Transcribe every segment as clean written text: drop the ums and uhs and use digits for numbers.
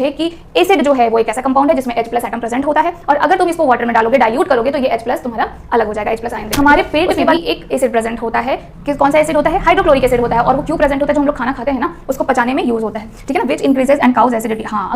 है कि एसिड जो है वो एक ऐसा कंपाउंड है जिसमें H+ एटम प्रेजेंट होता है और अगर तुम इसको वाटर में डालोगे, डाइल्यूट करोगे तो ये H+ तुम्हारा अलग हो जाएगा, H+ आयन। हमारे पेट में भी एक एसिड प्रेजेंट होता है कि कौन सा एसिड होता है? हाइड्रोक्लोरिक एसिड होता है। और वो क्यों प्रेजेंट होता है? जो हम लोग खाना खाते हैं ना, उसको पचाने में यूज होता है, ठीक है ना, which increases and cause acidity. हाँ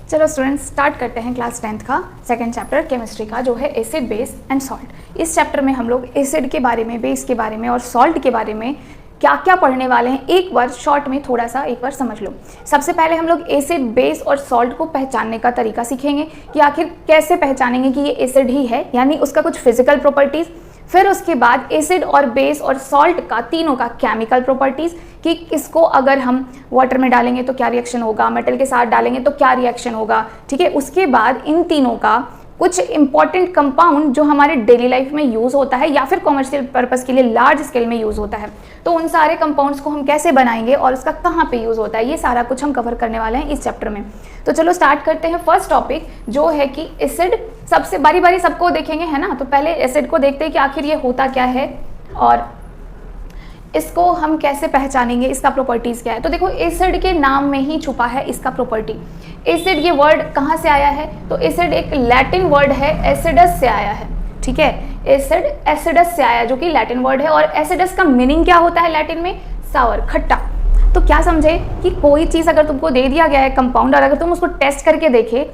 चलो स्टूडेंट्स, स्टार्ट करते हैं क्लास 10th का सेकंड चैप्टर केमिस्ट्री का, जो है एसिड, बेस एंड सॉल्ट। इस चैप्टर में हम लोग एसिड के बारे में, बेस के बारे में और सॉल्ट के बारे में क्या क्या पढ़ने वाले हैं, एक बार शॉर्ट में थोड़ा सा एक बार समझ लो। सबसे पहले हम लोग एसिड, बेस और सॉल्ट को पहचानने का तरीका सीखेंगे कि आखिर कैसे पहचानेंगे कि ये एसिड ही है, यानी उसका कुछ फिजिकल प्रॉपर्टीज़। फिर उसके बाद एसिड और बेस और सॉल्ट का तीनों का केमिकल प्रॉपर्टीज़ कि इसको अगर हम वाटर में डालेंगे तो क्या रिएक्शन होगा, मेटल के साथ डालेंगे तो क्या रिएक्शन होगा, ठीक है। उसके बाद इन तीनों का कुछ इंपॉर्टेंट कंपाउंड जो हमारे डेली लाइफ में यूज़ होता है या फिर कॉमर्शियल पर्पस के लिए लार्ज स्केल में यूज़ होता है, तो उन सारे कंपाउंड्स को हम कैसे बनाएंगे और उसका कहाँ पे यूज़ होता है, ये सारा कुछ हम कवर करने वाले हैं इस चैप्टर में। तो चलो स्टार्ट करते हैं। फर्स्ट टॉपिक जो है कि एसिड, सबसे बारी बारी सबको देखेंगे, है ना। तो पहले एसिड को देखते हैं कि आखिर ये होता क्या है और इसको हम कैसे पहचानेंगे, इसका प्रॉपर्टीज़ क्या है। तो देखो, एसिड के नाम में ही छुपा है इसका प्रॉपर्टी। एसिड ये वर्ड कहाँ से आया है? तो एसिड एक लैटिन वर्ड है, एसिडस से आया है, ठीक है। एसिड एसिडस से आया, जो कि लैटिन वर्ड है। और एसिडस का मीनिंग क्या होता है लैटिन में? सावर, खट्टा। तो क्या समझे कि कोई चीज़ अगर तुमको दे दिया गया है कंपाउंड और अगर तुम उसको टेस्ट करके देखे,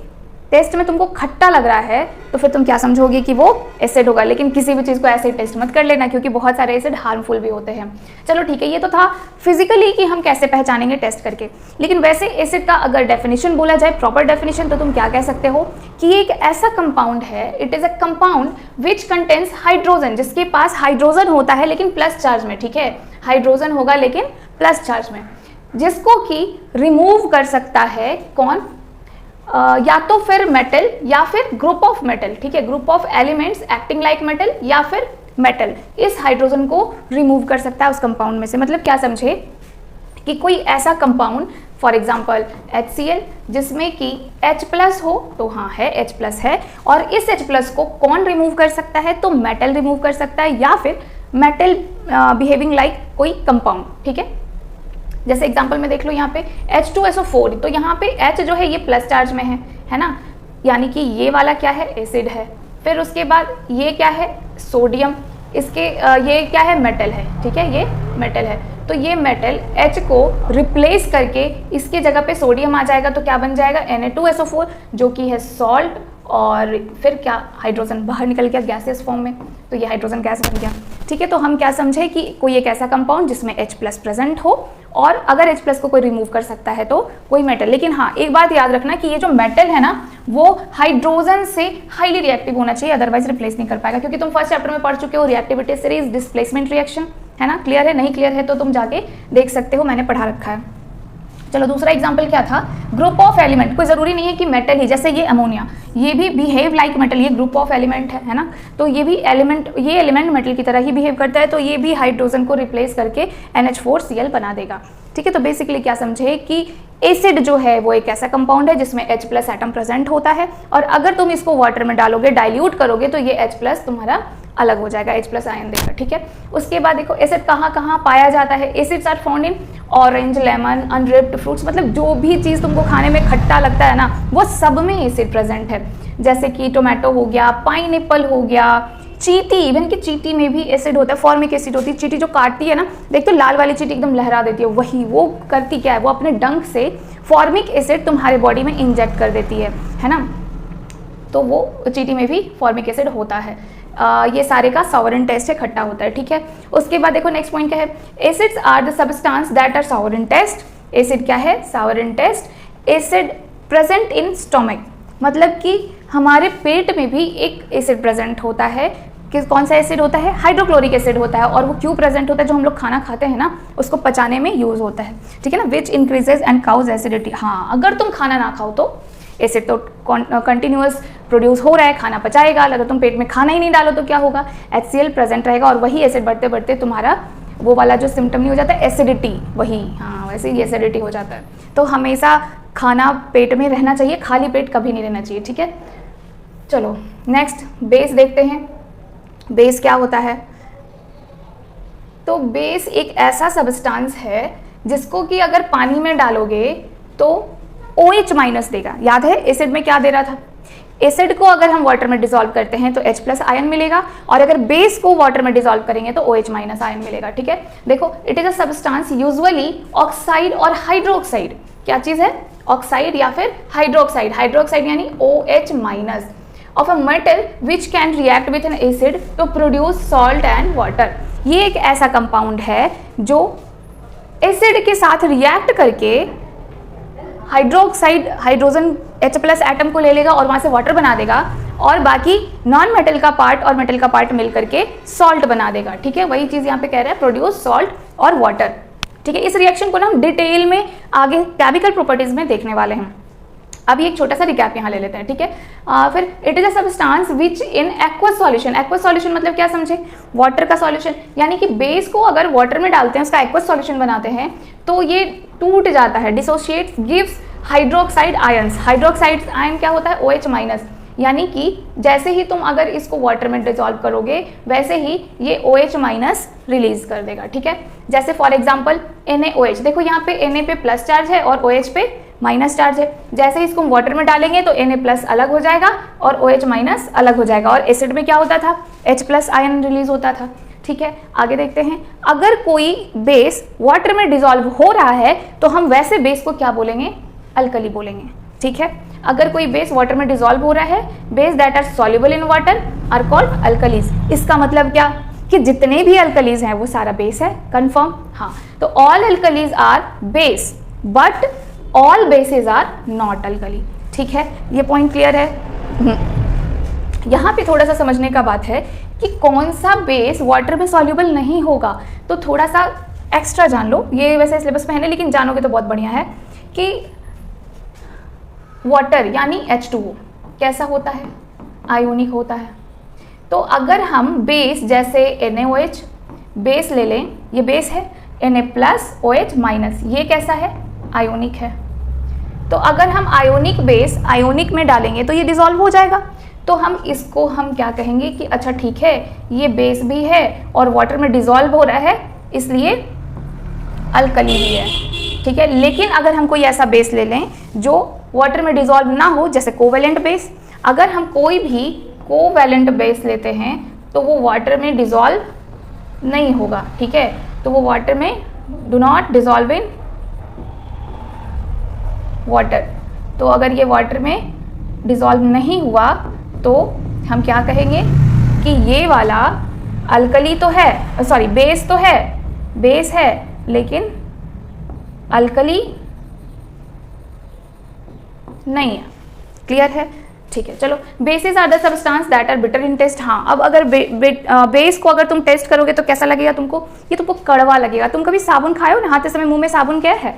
टेस्ट में तुमको खट्टा लग रहा है, तो फिर तुम क्या समझोगे कि वो एसिड होगा। लेकिन किसी भी चीज़ को ऐसे टेस्ट मत कर लेना, क्योंकि बहुत सारे एसिड हार्मफुल भी होते हैं। चलो ठीक है, ये तो था फिजिकली कि हम कैसे पहचानेंगे टेस्ट करके। लेकिन वैसे एसिड का अगर डेफिनेशन बोला जाए, प्रॉपर डेफिनेशन, तो तुम क्या कह सकते हो कि ये एक ऐसा कंपाउंड है, it is a compound which contains hydrogen, जिसके पास हाइड्रोजन होता है लेकिन प्लस चार्ज में, ठीक है। हाइड्रोजन होगा लेकिन प्लस चार्ज में, जिसको कि रिमूव कर सकता है कौन? या तो फिर मेटल या फिर ग्रुप ऑफ मेटल, ठीक है, group of elements acting like metal, या फिर मेटल इस हाइड्रोजन को रिमूव कर सकता है उस कंपाउंड में से। मतलब क्या समझे कि कोई ऐसा कंपाउंड, फॉर एग्जांपल HCl, जिसमें कि H+ हो, तो हाँ है H+ है, और इस H+ को कौन रिमूव कर सकता है? तो मेटल रिमूव कर सकता है, या फिर मेटल बिहेविंग लाइक कोई कंपाउंड, ठीक है। जैसे एग्जांपल में देख लो यहाँ पे H2SO4, तो यहाँ पे H जो है ये प्लस चार्ज में है ना, यानी कि ये वाला क्या है? एसिड है। फिर उसके बाद ये क्या है? सोडियम, इसके ये क्या है? मेटल है, ठीक है, ये मेटल है। तो ये मेटल H को रिप्लेस करके इसके जगह पे सोडियम आ जाएगा, तो क्या बन जाएगा? Na2SO4, जो कि है सॉल्ट, और फिर क्या? हाइड्रोजन बाहर निकल गया गैसियस फॉर्म में, तो ये हाइड्रोजन गैस बन गया, ठीक है। तो हम क्या समझे कि कोई एक ऐसा कंपाउंड जिसमें H+ प्रेजेंट हो, और अगर H+ को कोई रिमूव कर सकता है तो कोई मेटल। लेकिन हाँ, एक बात याद रखना कि ये जो मेटल है ना, वो हाइड्रोजन से हाईली रिएक्टिव होना चाहिए, अदरवाइज रिप्लेस नहीं कर पाएगा। क्योंकि तुम फर्स्ट चैप्टर में पढ़ चुके हो रिएक्टिविटी सीरीज, डिस्प्लेसमेंट रिएक्शन, है ना। क्लियर है? नहीं क्लियर है तो तुम जाके देख सकते हो, मैंने पढ़ा रखा है। चलो दूसरा एग्जाम्पल क्या था? Group of element. कोई ज़रूरी नहीं है कि मेटल ही, जैसे ये अमोनिया, ये भी बिहेव लाइक मेटल, ये ग्रुप ऑफ एलिमेंट है ना। तो ये भी एलिमेंट, ये एलिमेंट मेटल की तरह ही बिहेव करता है, तो ये भी हाइड्रोजन को रिप्लेस करके NH4Cl बना देगा, ठीक है। तो बेसिकली क्या समझे कि एसिड जो है वो एक ऐसा कंपाउंड है जिसमें H+ एटम प्रेजेंट होता है, और अगर तुम इसको वाटर में डालोगे, डाइल्यूट करोगे, तो ये H+ तुम्हारा अलग हो जाएगा, H+ आयन देगा, ठीक है। उसके बाद देखो, एसिड कहाँ कहाँ पाया जाता है? Acids are found in orange, lemon, unripe fruits, मतलब जो भी चीज़ तुमको खाने में खट्टा लगता है ना, वो सब में एसिड प्रेजेंट है। जैसे कि टोमेटो हो गया, पाइनएप्पल हो गया, चींटी, इवन कि चींटी में भी एसिड होता है, फॉर्मिक एसिड होती है। चींटी जो काटती है ना, देख तो लाल वाली चींटी एकदम लहरा देती है, वही वो करती क्या है? वो अपने डंक से फॉर्मिक एसिड तुम्हारे बॉडी में इंजेक्ट कर देती है ना। तो वो चींटी में भी फॉर्मिक एसिड होता है। ये सारे का सावर इन टेस्ट है, खट्टा होता है, ठीक है। उसके बाद देखो नेक्स्ट पॉइंट क्या है? Acids are the substance that are sour in taste. Acid क्या है? Sour in taste. Acid present in stomach, मतलब कि हमारे पेट में भी एक एसिड प्रेजेंट होता है। कि कौन सा एसिड होता है? हाइड्रोक्लोरिक एसिड होता है। और वो क्यों प्रेजेंट होता है? जो हम लोग खाना खाते हैं ना, उसको पचाने में यूज होता है, ठीक है ना, which increases and cause acidity. हाँ, अगर तुम खाना ना खाओ तो एसिड तो कंटिन्यूअस प्रोड्यूस हो रहा है, खाना पचाएगा। अगर तुम पेट में खाना ही नहीं डालो तो क्या होगा? HCl प्रेजेंट रहेगा, और वही एसिड बढ़ते बढ़ते तुम्हारा वो वाला जो सिम्टम नहीं हो जाता है एसिडिटी, वही, हाँ वैसे ही एसिडिटी हो जाता है। तो हमेशा खाना पेट में रहना चाहिए, खाली पेट कभी नहीं रहना चाहिए, ठीक है। चलो नेक्स्ट बेस देखते हैं। बेस क्या होता है? तो बेस एक ऐसा सब्सटेंस है जिसको कि अगर पानी में डालोगे तो OH माइनस देगा। याद है एसिड में क्या दे रहा था, एसिड को अगर हम वाटर में डिसॉल्व करते हैं तो H प्लस आयन मिलेगा, और अगर बेस को वाटर में डिसॉल्व करेंगे तो OH माइनस आयन मिलेगा। ठीक है, देखो it is a substance usually oxide और हाइड्रोक्साइड, क्या चीज है, ऑक्साइड या फिर हाइड्रोक्साइड, हाइड्रोक्साइड यानी OH minus of a metal which can react with an acid to produce salt and water. ये एक ऐसा कंपाउंड है जो एसिड के साथ रिएक्ट करके hydroxide hydrogen H plus atom को ले लेगा और वहां से वाटर बना देगा, और बाकी नॉन मेटल का पार्ट और मेटल का पार्ट मिल करके सॉल्ट बना देगा। ठीक है, वही चीज यहाँ पे कह रहा है, प्रोड्यूस सॉल्ट और वाटर। ठीक है, इस रिएक्शन को ना हम डिटेल में आगे केमिकल प्रॉपर्टीज में देखने वाले हैं। अभी एक छोटा सा रिकैप यहाँ ले लेते हैं। ठीक है, फिर it is a substance which in aqueous solution, aqueous solution मतलब क्या समझे, वाटर का सॉल्यूशन, यानी कि बेस को अगर वाटर में डालते हैं उसका एक्वस सॉल्यूशन बनाते हैं तो ये टूट जाता है, dissociates, gives hydroxide ions. Hydroxide ion क्या होता है, OH माइनस, यानी कि जैसे ही तुम अगर इसको वाटर में डिसॉल्व करोगे वैसे ही ये OH माइनस रिलीज कर देगा। ठीक है, जैसे फॉर एग्जांपल NaOH, देखो यहाँ पे Na पे प्लस चार्ज है और OH पे माइनस चार्ज है। जैसे ही इसको हम वाटर में डालेंगे तो Na प्लस अलग हो जाएगा और OH माइनस अलग हो जाएगा, और एसिड में क्या होता था, H प्लस आयन रिलीज होता था। ठीक है, आगे देखते हैं, अगर कोई बेस वाटर में डिसॉल्व हो रहा है तो हम वैसे बेस को क्या बोलेंगे, अल्कली बोलेंगे। ठीक है, अगर कोई बेस वाटर में डिसॉल्व हो रहा है, base that are soluble in water are called alkalis. इसका मतलब क्या कि जितने भी अल्कलीज हैं वो सारा बेस है, कंफर्म। हाँ, तो all alkalis are base but all bases are not alkali. ठीक है, ये पॉइंट क्लियर है। यहाँ पे थोड़ा सा समझने का बात है कि कौन सा बेस वाटर में सॉल्युबल नहीं होगा, तो थोड़ा सा एक्स्ट्रा जान लो, ये वैसे सिलेबस में है नहीं लेकिन जानोगे तो बहुत बढ़िया है कि वाटर यानी H2O कैसा होता है, आयोनिक होता है। तो अगर हम बेस जैसे NaOH बेस ले लें, ये बेस है, Na प्लस OH माइनस, ये कैसा है, आयोनिक है। तो अगर हम आयोनिक बेस आयोनिक में डालेंगे तो ये डिसॉल्व हो जाएगा, तो हम इसको हम क्या कहेंगे कि अच्छा ठीक है ये बेस भी है और वाटर में डिसॉल्व हो रहा है इसलिए अल्कली भी है। ठीक है, लेकिन अगर हम कोई ऐसा बेस ले लें जो वाटर में डिसॉल्व ना हो, जैसे कोवेलेंट बेस, अगर हम कोई भी कोवेलेंट बेस लेते हैं तो वो वाटर में डिसॉल्व नहीं होगा। ठीक है, तो वो वाटर में do not dissolve in water, तो अगर ये वाटर में डिसॉल्व नहीं हुआ तो हम क्या कहेंगे कि ये वाला अल्कली तो है, सॉरी बेस तो है, बेस है लेकिन अल्कली नहीं है। क्लियर है, ठीक है। चलो, bases are the substance that are bitter in taste. हाँ, अब अगर बेस को अगर तुम टेस्ट करोगे तो कैसा लगेगा तुमको, ये तुमको कड़वा लगेगा। तुम कभी साबुन खाए हो, नहाते समय मुंह में साबुन क्या है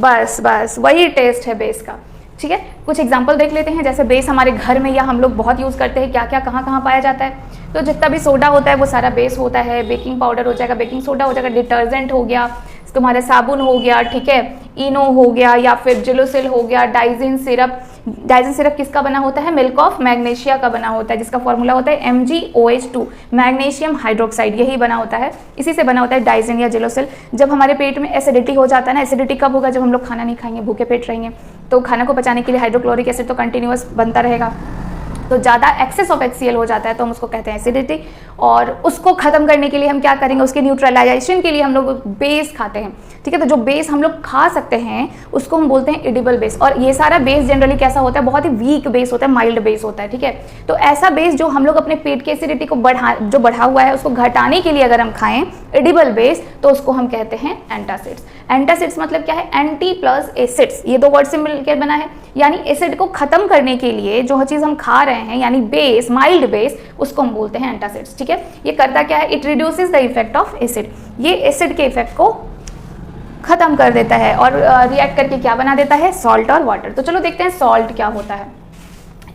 बस वही टेस्ट है बेस का। ठीक है, कुछ एग्जाम्पल देख लेते हैं। जैसे बेस हमारे घर में या हम लोग बहुत यूज़ करते हैं, क्या क्या कहाँ कहाँ पाया जाता है, तो जितना भी सोडा होता है वो सारा बेस होता है। बेकिंग पाउडर हो जाएगा, बेकिंग सोडा हो जाएगा, डिटर्जेंट हो गया, तुम्हारा साबुन हो गया, ठीक है, इनो हो गया या फिर जेलोसिल हो गया, डाइजिन सिरप। डाइजिन सिरप किसका बना होता है, मिल्क ऑफ मैग्नीशिया का बना होता है, जिसका फॉर्मूला होता है MgOH2, मैग्नीशियम हाइड्रोक्साइड, यही बना होता है, इसी से बना होता है डाइजिन या जेलोसिल। जब हमारे पेट में एसिडिटी हो जाता है ना, एसिडिटी कब होगा, जब हम लोग खाना नहीं खाएंगे, भूखे पेट रहेंगे, तो खाना को पचाने के लिए हाइड्रोक्लोरिक एसिड तो कंटिन्यूअस बनता रहेगा, तो ज़्यादा एक्सेस ऑफ HCl हो जाता है तो हम उसको कहते हैं एसिडिटी। और उसको ख़त्म करने के लिए हम क्या करेंगे, उसके न्यूट्रलाइजेशन के लिए हम लोग बेस खाते हैं। ठीक है, तो जो बेस हम लोग खा सकते हैं उसको हम बोलते हैं एडिबल बेस। और ये सारा बेस जनरली कैसा होता है, बहुत ही वीक बेस होता है, माइल्ड बेस होता है। ठीक है, तो ऐसा बेस जो हम लोग अपने पेट की एसिडिटी को बढ़ा हुआ है उसको घटाने के लिए अगर हम खाएं एडिबल बेस, तो उसको हम कहते हैं एंटासिड्स। एंटासिड्स मतलब क्या है, एंटी प्लस एसिड्स, ये दो वर्ड से मिलकर बना है, यानी एसिड को खत्म करने के लिए जो चीज़ हम खा रहे हैं यानी बेस, माइल्ड बेस, उसको हम बोलते हैं एंटासिड्स। ठीक है, ये करता क्या है, it reduces the effect of acid, ये एसिड के इफेक्ट को खत्म कर देता है और रिएक्ट करके क्या बना देता है, सॉल्ट और वाटर। तो चलो देखते हैं सॉल्ट क्या होता है।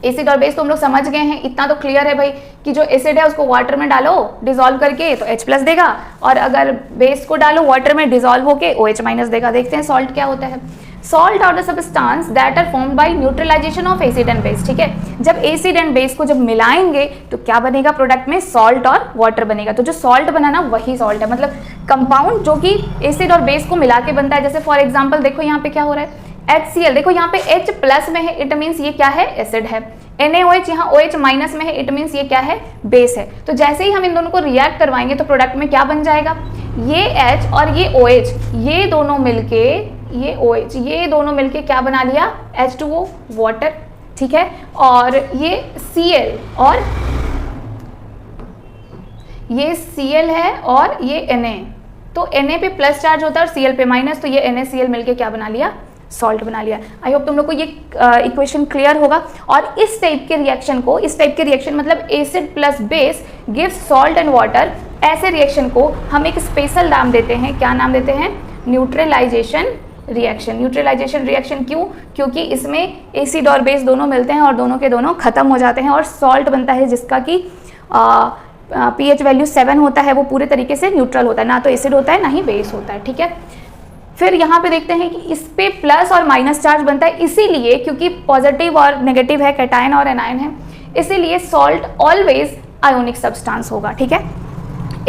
एसिड और बेस तो हम लोग समझ गए हैं, इतना तो क्लियर है भाई कि जो एसिड है उसको वाटर में डालो डिसॉल्व करके तो H प्लस देगा, और अगर बेस को डालो वाटर में डिसॉल्व होके OH माइनस देगा। देखते हैं सॉल्ट क्या होता है। Salt are the substance that are formed by neutralisation of acid and base, ठीक है। जब एसिड एंड बेस को जब मिलाएंगे तो क्या बनेगा प्रोडक्ट में, सॉल्ट और वाटर बनेगा। तो जो सॉल्ट बना ना वही सॉल्ट है, मतलब कंपाउंड जो कि एसिड और बेस को मिला के बनता है। जैसे फॉर एग्जाम्पल देखो यहाँ पे क्या हो रहा है, HCl, देखो यहाँ पे H प्लस में है, इट मीन्स ये क्या है, एसिड है। NaOH यहाँ OH माइनस में है, इट मीन्स ये क्या है, बेस है। तो जैसे ही हम इन दोनों को रिएक्ट करवाएंगे तो प्रोडक्ट में क्या बन जाएगा, ये H और ये OH, ये दोनों मिलके, ये OH, ये दोनों मिलके क्या बना लिया, H2O, वाटर, ठीक है। और ये Cl और ये Cl है और ये Na, तो Na पे प्लस चार्ज होता है और Cl पे माइनस, तो ये NaCl मिलके क्या बना लिया, सॉल्ट बना लिया। आई होप तुम लोग को ये इक्वेशन क्लियर होगा। और इस टाइप के रिएक्शन को, इस टाइप के रिएक्शन मतलब acid plus base gives salt and water, ऐसे रिएक्शन को हम एक स्पेशल नाम देते हैं, क्या नाम देते हैं, न्यूट्रलाइजेशन रिएक्शन। न्यूट्रलाइजेशन रिएक्शन क्यों, क्योंकि इसमें एसिड और बेस दोनों मिलते हैं और दोनों के दोनों खत्म हो जाते हैं और सॉल्ट बनता है जिसका कि pH वैल्यू 7 होता है, वो पूरे तरीके से न्यूट्रल होता है, ना तो एसिड होता है ना ही बेस होता है, ठीक है। फिर यहाँ पे देखते हैं कि इस पे प्लस और माइनस चार्ज बनता है, इसीलिए क्योंकि पॉजिटिव और नेगेटिव है, कैटायन और एनायन है, इसीलिए सॉल्ट ऑलवेज आयोनिक सब्सटेंस होगा, ठीक है।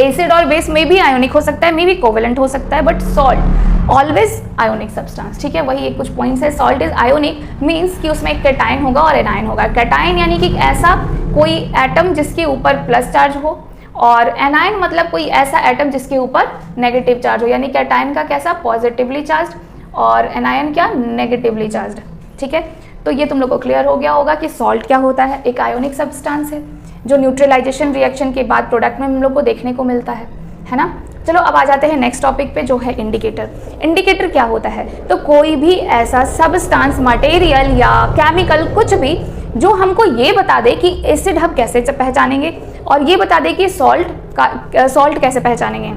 एसिड और बेस में भी आयोनिक हो सकता है, में भी कोवेलेंट हो सकता है, but salt always ionic substance, ठीक है। वही एक कुछ पॉइंट्स है, सॉल्ट इज आयोनिक मीन्स कि उसमें एक कैटायन होगा और एनायन होगा। कैटायन यानी कि ऐसा कोई एटम जिसके ऊपर प्लस चार्ज हो, और एनायन मतलब कोई ऐसा एटम जिसके ऊपर नेगेटिव चार्ज हो, यानी कैटायन का कैसा, पॉजिटिवली चार्ज, और एनायन क्या, नेगेटिवली चार्ज, ठीक है। तो ये तुम लोग को क्लियर हो गया होगा कि सॉल्ट क्या होता है, एक आयोनिक सब्सटेंस है जो न्यूट्रलाइजेशन रिएक्शन के बाद प्रोडक्ट में हम लोग को देखने को मिलता है ना। चलो अब आ जाते हैं नेक्स्ट टॉपिक पे, जो है इंडिकेटर। इंडिकेटर क्या होता है, तो कोई भी ऐसा सब्सटेंस, मटेरियल या केमिकल, कुछ भी जो हमको ये बता दे कि एसिड हम कैसे पहचानेंगे और ये बता दे कि सॉल्ट कैसे पहचानेंगे।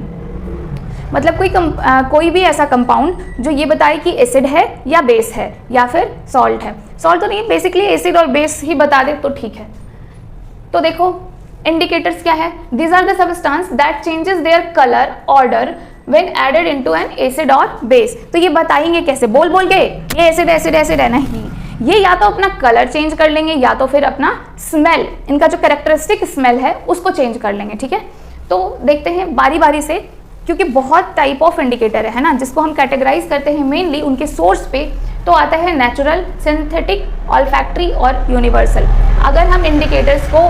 मतलब कोई भी ऐसा कंपाउंड जो ये बताए कि एसिड है या बेस है या फिर सॉल्ट है। सॉल्ट तो नहीं, बेसिकली एसिड और बेस ही बता दे तो ठीक है। तो देखो इंडिकेटर्स क्या है, these are the substance that changes their colour order when added into an acid और बेस। तो ये बताएंगे कैसे, बोल के ये एसिड एसिड एसिड है, नहीं, ये या तो अपना कलर चेंज कर लेंगे या तो फिर अपना स्मेल, इनका जो कैरेक्टरिस्टिक स्मेल है उसको चेंज कर लेंगे, ठीक है। तो देखते हैं बारी बारी से, क्योंकि बहुत टाइप ऑफ इंडिकेटर है ना, जिसको हम कैटेगराइज करते हैं मेनली उनके सोर्स पे। तो आता है नेचुरल, सिंथेटिक, ऑल्फैक्टरी और यूनिवर्सल। अगर हम इंडिकेटर्स को